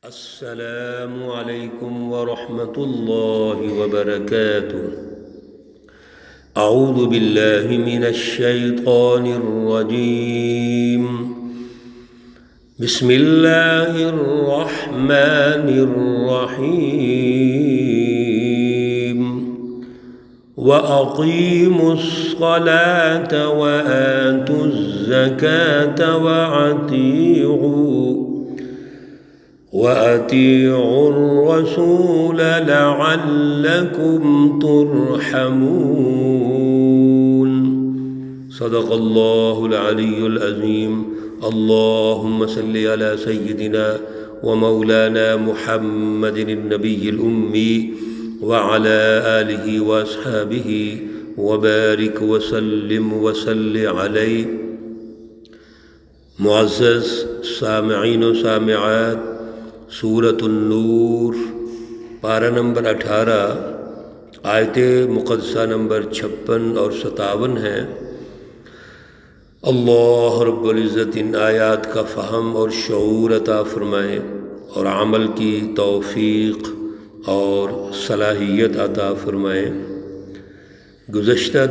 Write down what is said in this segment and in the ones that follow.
السلام علیکم ورحمۃ اللہ وبرکاتہ۔ اعوذ باللہ من الشیطان الرجیم، بسم اللہ الرحمن الرحیم۔ وَأَقِيمُوا الصَّلَاةَ وَآتُوا الزَّكَاةَ وَأَطِيعُوا الرَّسُولَ لَعَلَّكُمْ تُرْحَمُونَ۔ صدق اللہ العلی العظیم۔ اللہم صلی علی سیدنا ومولانا محمد النبی الأمی وعلى آلہ واصحابہ وبارک وسلم وصلی علیہ۔ معزز سامعین و سامعات، سورۃ النور پارہ نمبر 18 آیت مقدسہ نمبر 56 اور 57 ہے۔ اللہ رب العزت ان آیات کا فہم اور شعور عطا فرمائے اور عمل کی توفیق اور صلاحیت عطا فرمائے۔ گزشتہ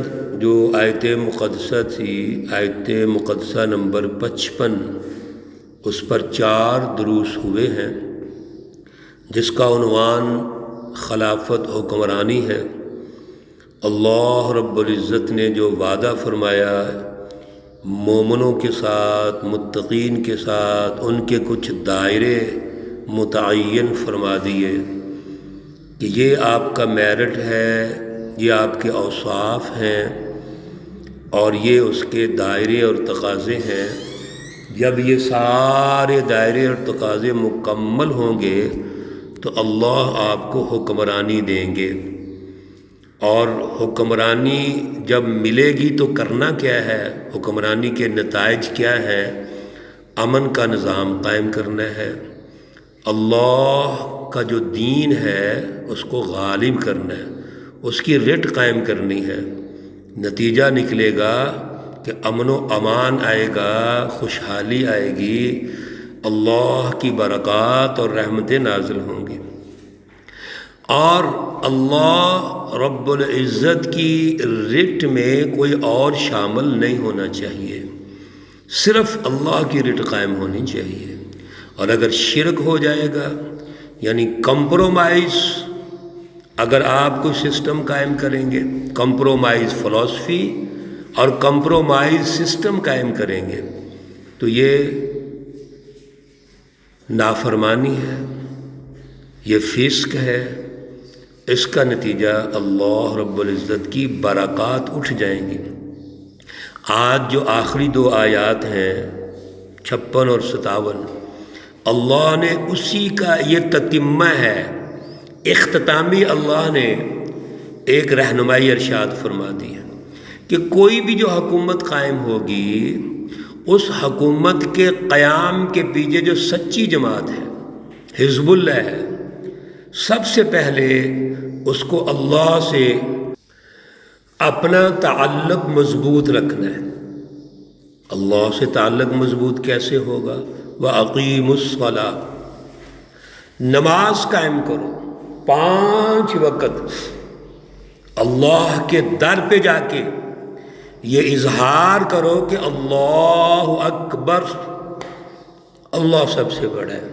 جو آیت مقدسہ تھی، آیت مقدسہ نمبر 55، اس پر 4 دروس ہوئے ہیں، جس کا عنوان خلافت حکمرانی ہے۔ اللہ رب العزت نے جو وعدہ فرمایا مومنوں کے ساتھ، متقین کے ساتھ، ان کے کچھ دائرے متعین فرما دیے کہ یہ آپ کا میرٹ ہے، یہ آپ کے اوصاف ہیں اور یہ اس کے دائرے اور تقاضے ہیں۔ جب یہ سارے دائرے اور تقاضے مکمل ہوں گے تو اللہ آپ کو حکمرانی دیں گے، اور حکمرانی جب ملے گی تو کرنا کیا ہے، حکمرانی کے نتائج کیا ہے؟ امن کا نظام قائم کرنا ہے، اللہ کا جو دین ہے اس کو غالب کرنا ہے، اس کی رٹ قائم کرنی ہے۔ نتیجہ نکلے گا کہ امن و امان آئے گا، خوشحالی آئے گی، اللہ کی برکات اور رحمتیں نازل ہوں گی، اور اللہ رب العزت کی رٹ میں کوئی اور شامل نہیں ہونا چاہیے، صرف اللہ کی رٹ قائم ہونی چاہیے۔ اور اگر شرک ہو جائے گا، یعنی کمپرومائز، اگر آپ کوئی سسٹم قائم کریں گے، کمپرومائز فلسفی اور کمپرومائز سسٹم قائم کریں گے، تو یہ نافرمانی ہے، یہ فسق ہے۔ اس کا نتیجہ اللہ رب العزت کی برکات اٹھ جائیں گی۔ آج جو آخری 2 آیات ہیں 56 اور 57، اللہ نے اسی کا یہ تتمہ ہے، اختتامی اللہ نے ایک رہنمائی ارشاد فرما دی ہے کہ کوئی بھی جو حکومت قائم ہوگی، اس حکومت کے قیام کے پیچھے جو سچی جماعت ہے، حزب اللہ ہے، سب سے پہلے اس کو اللہ سے اپنا تعلق مضبوط رکھنا ہے۔ اللہ سے تعلق مضبوط کیسے ہوگا؟ وَأَقِيمُوا الصَّلَاةَ، نماز قائم کرو، 5 وقت اللہ کے در پہ جا کے یہ اظہار کرو کہ اللہ اکبر، اللہ سب سے بڑا ہے۔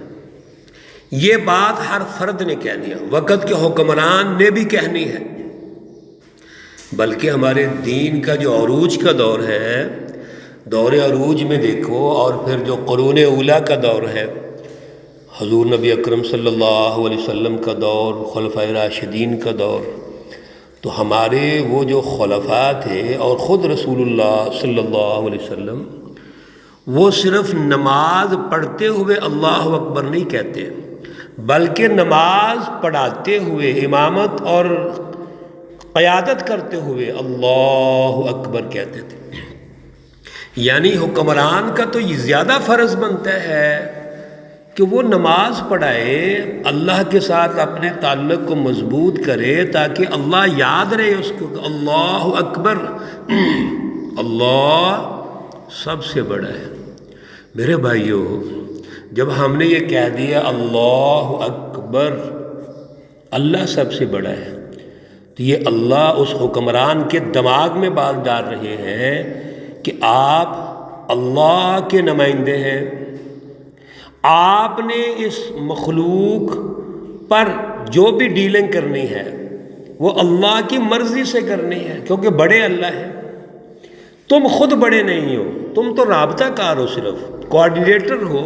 یہ بات ہر فرد نے کہنی ہے، وقت کے حکمران نے بھی کہنی ہے، بلکہ ہمارے دین کا جو عروج کا دور ہے، دور عروج میں دیکھو، اور پھر جو قرون اولیٰ کا دور ہے، حضور نبی اکرم صلی اللہ علیہ وسلم کا دور، خلفائے راشدین کا دور، تو ہمارے وہ جو خلفاء تھے اور خود رسول اللہ صلی اللہ علیہ وسلم، وہ صرف نماز پڑھتے ہوئے اللہ اکبر نہیں کہتے، بلکہ نماز پڑھاتے ہوئے، امامت اور قیادت کرتے ہوئے اللہ اکبر کہتے تھے۔ یعنی حکمران کا تو یہ زیادہ فرض بنتا ہے کہ وہ نماز پڑھائے، اللہ کے ساتھ اپنے تعلق کو مضبوط کرے، تاکہ اللہ یاد رہے اس کو کہ اللہ اکبر، اللہ سب سے بڑا ہے۔ میرے بھائیوں، جب ہم نے یہ کہہ دیا اللہ اکبر، اللہ سب سے بڑا ہے، تو یہ اللہ اس حکمران کے دماغ میں بات ڈال رہے ہیں کہ آپ اللہ کے نمائندے ہیں، آپ نے اس مخلوق پر جو بھی ڈیلنگ کرنی ہے وہ اللہ کی مرضی سے کرنی ہے، کیونکہ بڑے اللہ ہیں، تم خود بڑے نہیں ہو، تم تو رابطہ کار ہو، صرف کوآرڈینیٹر ہو،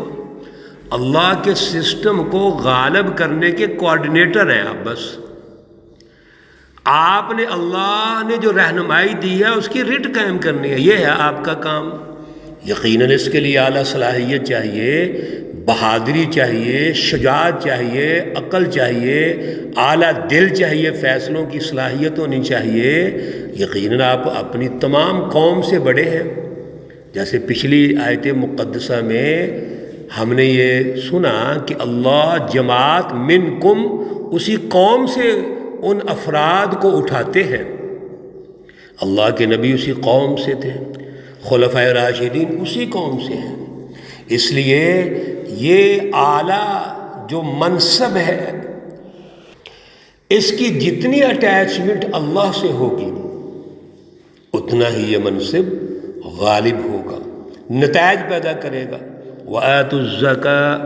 اللہ کے سسٹم کو غالب کرنے کے کوآرڈینیٹر ہیں آپ، بس آپ نے اللہ نے جو رہنمائی دی ہے اس کی رٹ قائم کرنی ہے، یہ ہے آپ کا کام۔ یقیناً اس کے لیے اعلیٰ صلاحیت چاہیے، بہادری چاہیے، شجاعت چاہیے، عقل چاہیے، اعلیٰ دل چاہیے، فیصلوں کی صلاحیت ہونی چاہیے۔ یقیناً آپ اپنی تمام قوم سے بڑے ہیں، جیسے پچھلی آیت مقدسہ میں ہم نے یہ سنا کہ اللہ جماعت منکم، اسی قوم سے ان افراد کو اٹھاتے ہیں، اللہ کے نبی اسی قوم سے تھے، خلفائے راشدین اسی قوم سے ہیں، اس لیے یہ اعلیٰ جو منصب ہے اس کی جتنی اٹیچمنٹ اللہ سے ہوگی اتنا ہی یہ منصب غالب ہوگا، نتائج پیدا کرے گا۔ وَآتُوا الزَّكَاةَ،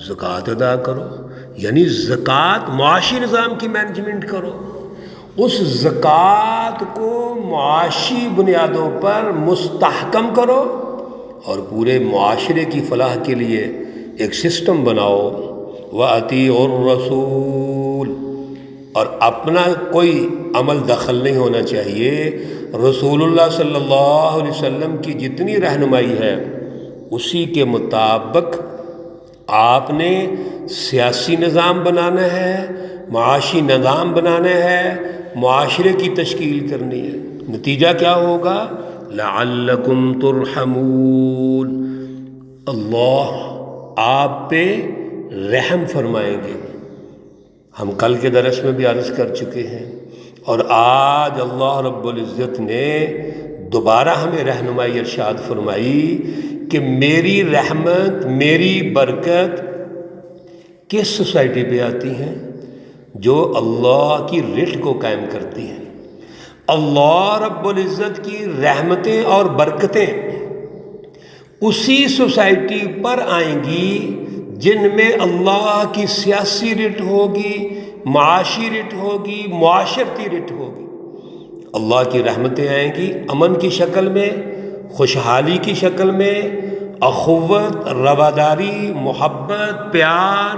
زکوٰۃ ادا کرو، یعنی زکوٰۃ معاشی نظام کی مینجمنٹ کرو، اس زکوٰۃ کو معاشی بنیادوں پر مستحکم کرو اور پورے معاشرے کی فلاح کے لیے ایک سسٹم بناؤ۔ وَأَطِيعُوا الرَّسُولَ، اور اپنا کوئی عمل دخل نہیں ہونا چاہیے، رسول اللہ صلی اللہ علیہ وسلم کی جتنی رہنمائی ہے اسی کے مطابق آپ نے سیاسی نظام بنانا ہے، معاشی نظام بنانا ہے، معاشرے کی تشکیل کرنی ہے۔ نتیجہ کیا ہوگا؟ لعلکم ترحمون، اللہ آپ پہ رحم فرمائیں گے۔ ہم کل کے درس میں بھی عرض کر چکے ہیں، اور آج اللہ رب العزت نے دوبارہ ہمیں رہنمائی ارشاد فرمائی کہ میری رحمت، میری برکت کس سوسائٹی پہ آتی ہیں؟ جو اللہ کی رٹ کو قائم کرتی ہیں۔ اللہ رب العزت کی رحمتیں اور برکتیں اسی سوسائٹی پر آئیں گی جن میں اللہ کی سیاسی رٹ ہوگی، معاشی رٹ ہوگی، معاشرتی رٹ ہوگی۔ اللہ کی رحمتیں آئیں گی امن کی شکل میں، خوشحالی کی شکل میں، اخوت، رواداری، محبت، پیار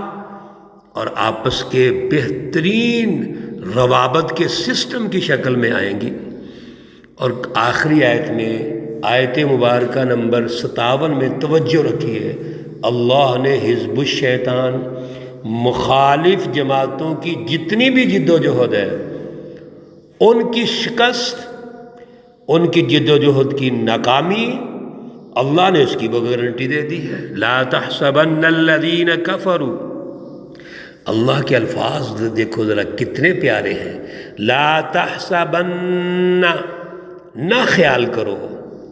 اور آپس کے بہترین روابط کے سسٹم کی شکل میں آئیں گی۔ اور آخری آیت میں، آیت مبارکہ نمبر 57 میں توجہ رکھیے، اللہ نے حزب الشیطان، مخالف جماعتوں کی جتنی بھی جد و جہد ہے ان کی شکست، ان کی جد و جہد کی ناکامی اللہ نے اس کی گارنٹی دے دی ہے۔ لا تحسبن الذین کفروا، اللہ کے الفاظ دیکھو ذرا کتنے پیارے ہیں۔ لا تحسبن، نہ خیال کرو،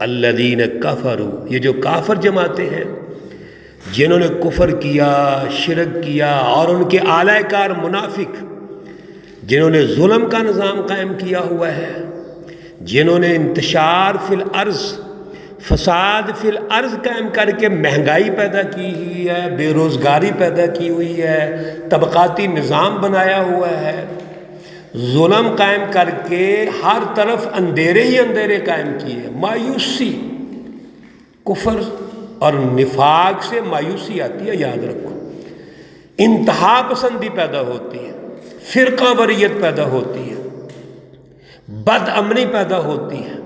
الذین کفروا، یہ جو کافر جماعتیں ہیں جنہوں نے کفر کیا، شرک کیا، اور ان کے اعلی کار منافق جنہوں نے ظلم کا نظام قائم کیا ہوا ہے، جنہوں نے انتشار فی الارض، فساد فی الارض قائم کر کے مہنگائی پیدا کی ہوئی ہے، بے روزگاری پیدا کی ہوئی ہے، طبقاتی نظام بنایا ہوا ہے، ظلم قائم کر کے ہر طرف اندھیرے ہی اندھیرے قائم کیے۔ مایوسی، کفر اور نفاق سے مایوسی آتی ہے، یاد رکھو، انتہا پسندی پیدا ہوتی ہے، فرقہ واریت پیدا ہوتی ہے، بد امنی پیدا ہوتی ہے،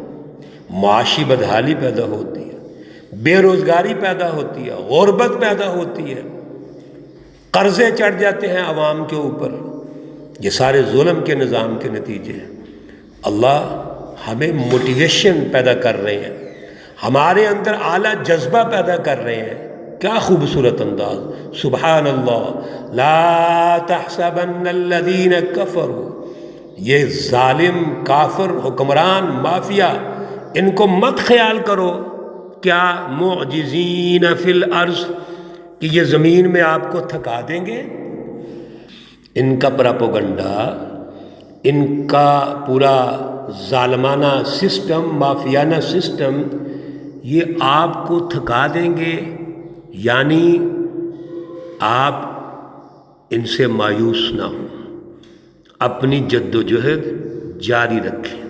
معاشی بدحالی پیدا ہوتی ہے، بے روزگاری پیدا ہوتی ہے، غربت پیدا ہوتی ہے، قرضے چڑھ جاتے ہیں عوام کے اوپر۔ یہ سارے ظلم کے نظام کے نتیجے ہیں۔ اللہ ہمیں موٹیویشن پیدا کر رہے ہیں، ہمارے اندر اعلیٰ جذبہ پیدا کر رہے ہیں۔ کیا خوبصورت انداز، سبحان اللہ، لا تحسبن الذین کفروا، یہ ظالم، کافر، حکمران، مافیا، ان کو مت خیال کرو کیا معجزین فی الارض، کہ یہ زمین میں آپ کو تھکا دیں گے؟ ان کا پراپوگنڈا، ان کا پورا ظالمانہ سسٹم، مافیانہ سسٹم، یہ آپ کو تھکا دیں گے، یعنی آپ ان سے مایوس نہ ہوں، اپنی جد و جہد جاری رکھیں۔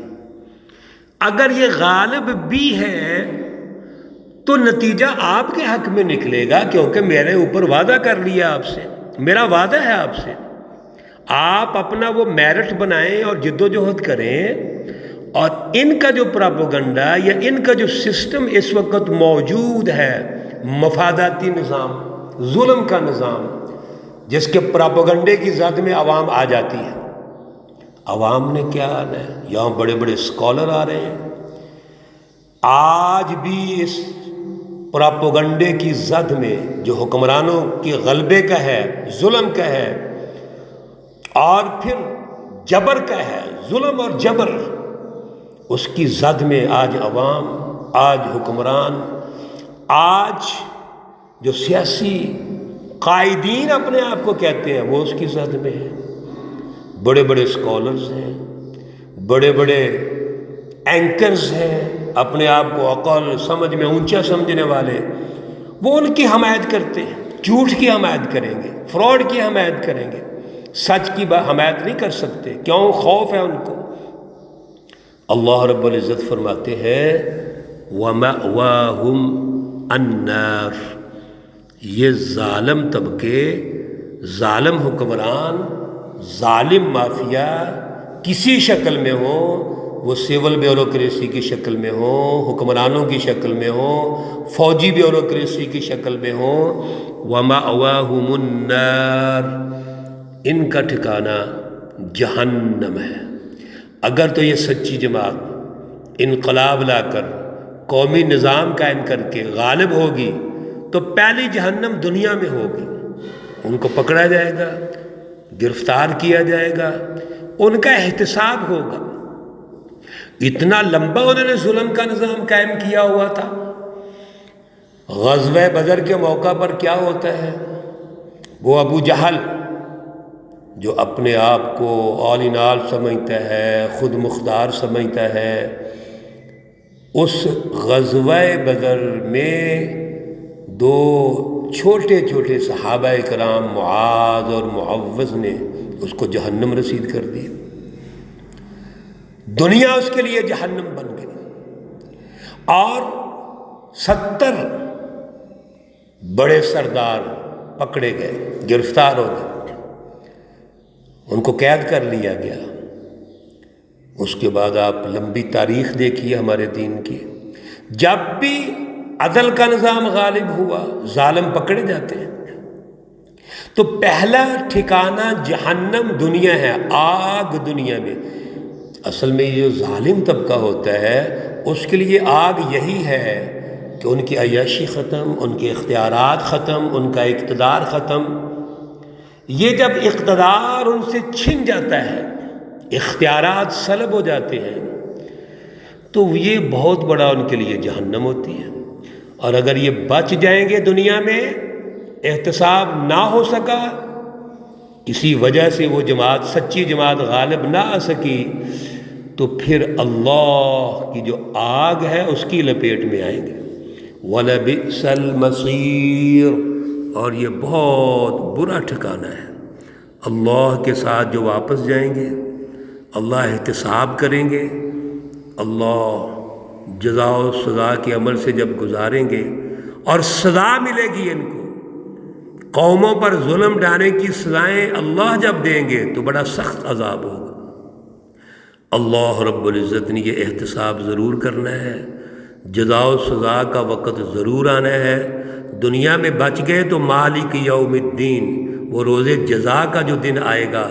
اگر یہ غالب بھی ہے تو نتیجہ آپ کے حق میں نکلے گا، کیونکہ میرے اوپر وعدہ کر لیا آپ سے، میرا وعدہ ہے آپ سے۔ آپ اپنا وہ میرٹ بنائیں اور جد و جہد کریں، اور ان کا جو پراپوگنڈا یا ان کا جو سسٹم اس وقت موجود ہے، مفاداتی نظام، ظلم کا نظام، جس کے پراپوگنڈے کی زد میں عوام آ جاتی ہے، عوام نے کیا آنا ہے؟ یہاں بڑے بڑے اسکالر آ رہے ہیں، آج بھی اس پراپوگنڈے کی زد میں جو حکمرانوں کے غلبے کا ہے، ظلم کا ہے، اور پھر جبر کا ہے، ظلم اور جبر، اس کی زد میں آج عوام، آج حکمران، آج جو سیاسی قائدین اپنے آپ کو کہتے ہیں، وہ اس کی زد میں ہے۔ بڑے بڑے اسکالرز ہیں، بڑے بڑے اینکرز ہیں، اپنے آپ کو عقل سمجھ میں اونچا سمجھنے والے، وہ ان کی حمایت کرتے ہیں، جھوٹ کی حمایت کریں گے، فراڈ کی حمایت کریں گے، سچ کی حمایت نہیں کر سکتے، کیوں؟ خوف ہے ان کو۔ اللہ رب العزت فرماتے ہیں وَمَأْوَاهُمْ النَّارُ، یہ ظالم طبقے، ظالم حکمران، ظالم مافیا کسی شکل میں ہو، وہ سول بیوروکریسی کی شکل میں ہو، حکمرانوں کی شکل میں ہو، فوجی بیوروکریسی کی شکل میں ہو، وَمَأْوَاهُمُ النَّارُ، ان کا ٹھکانہ جہنم ہے۔ اگر تو یہ سچی جماعت انقلاب لا کر قومی نظام قائم کر کے غالب ہوگی تو پہلی جہنم دنیا میں ہوگی، ان کو پکڑا جائے گا، گرفتار کیا جائے گا، ان کا احتساب ہوگا۔ اتنا لمبا انہوں نے ظلم کا نظام قائم کیا ہوا تھا۔ غزوہ بدر کے موقع پر کیا ہوتا ہے؟ وہ ابو جہل جو اپنے آپ کو آل ان آل سمجھتا ہے، خود مختار سمجھتا ہے، اس غزوہ بدر میں دو چھوٹے چھوٹے صحابہ کرام معاذ اور معوذ نے اس کو جہنم رسید کر دی، دنیا اس کے لیے جہنم بن گئی، اور 70 بڑے سردار پکڑے گئے، گرفتار ہو گئے، ان کو قید کر لیا گیا۔ اس کے بعد آپ لمبی تاریخ دیکھیے ہمارے دین کی، جب بھی عدل کا نظام غالب ہوا ظالم پکڑے جاتے ہیں، تو پہلا ٹھکانہ جہنم دنیا ہے، آگ دنیا میں۔ اصل میں یہ جو ظالم طبقہ ہوتا ہے اس کے لیے آگ یہی ہے کہ ان کی عیاشی ختم، ان کے اختیارات ختم، ان کا اقتدار ختم۔ یہ جب اقتدار ان سے چھن جاتا ہے، اختیارات سلب ہو جاتے ہیں، تو یہ بہت بڑا ان کے لیے جہنم ہوتی ہے۔ اور اگر یہ بچ جائیں گے دنیا میں، احتساب نہ ہو سکا، کسی وجہ سے وہ جماعت، سچی جماعت غالب نہ آ سکی، تو پھر اللہ کی جو آگ ہے اس کی لپیٹ میں آئیں گے۔ وَلَبِئْسَ الْمَصِيرُ، اور یہ بہت برا ٹھکانہ ہے۔ اللہ کے ساتھ جو واپس جائیں گے، اللہ احتساب کریں گے، اللہ جزا و سزا کے عمل سے جب گزاریں گے اور سزا ملے گی ان کو، قوموں پر ظلم ڈھانے کی سزائیں اللہ جب دیں گے تو بڑا سخت عذاب ہوگا۔ اللہ رب العزت نے یہ احتساب ضرور کرنا ہے، جزا و سزا کا وقت ضرور آنا ہے۔ دنیا میں بچ گئے تو مالک یوم الدین، وہ روز جزا کا جو دن آئے گا،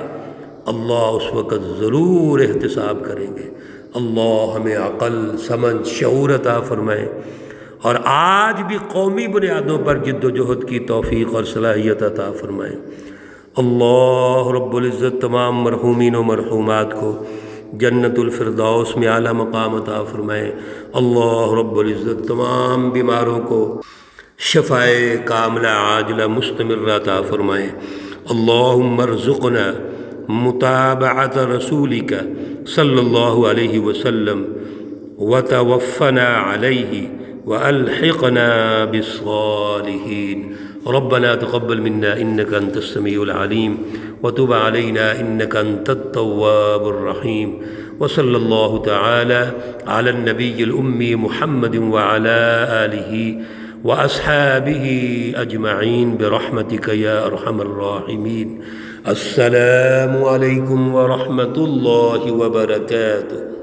اللہ اس وقت ضرور احتساب کریں گے۔ اللہ ہمیں عقل، سمجھ، شعور عطا فرمائے، اور آج بھی قومی بنیادوں پر جد و جہد کی توفیق اور صلاحیت عطا فرمائے۔ اللہ رب العزت تمام مرحومین و مرحومات کو جنت الفردوس میں اعلیٰ مقام عطا فرمائے۔ اللہ رب العزت تمام بیماروں کو شفائے کاملہ عاجلہ مستمرہ عطا فرمائیں۔ اللہم ارزقنا متابعت رسولک صلی اللہ علیہ وسلم وتوفنا علیہ والحقنا بالصالحین۔ ربنا تقبل منا انك انت السميع العليم وتب علينا انك انت التواب الرحيم، وصلى الله تعالى على النبي الأمي محمد وعلى آله وأصحابه أجمعين برحمتك يا أرحم الراحمين۔ السلام عليكم ورحمة الله وبركاته۔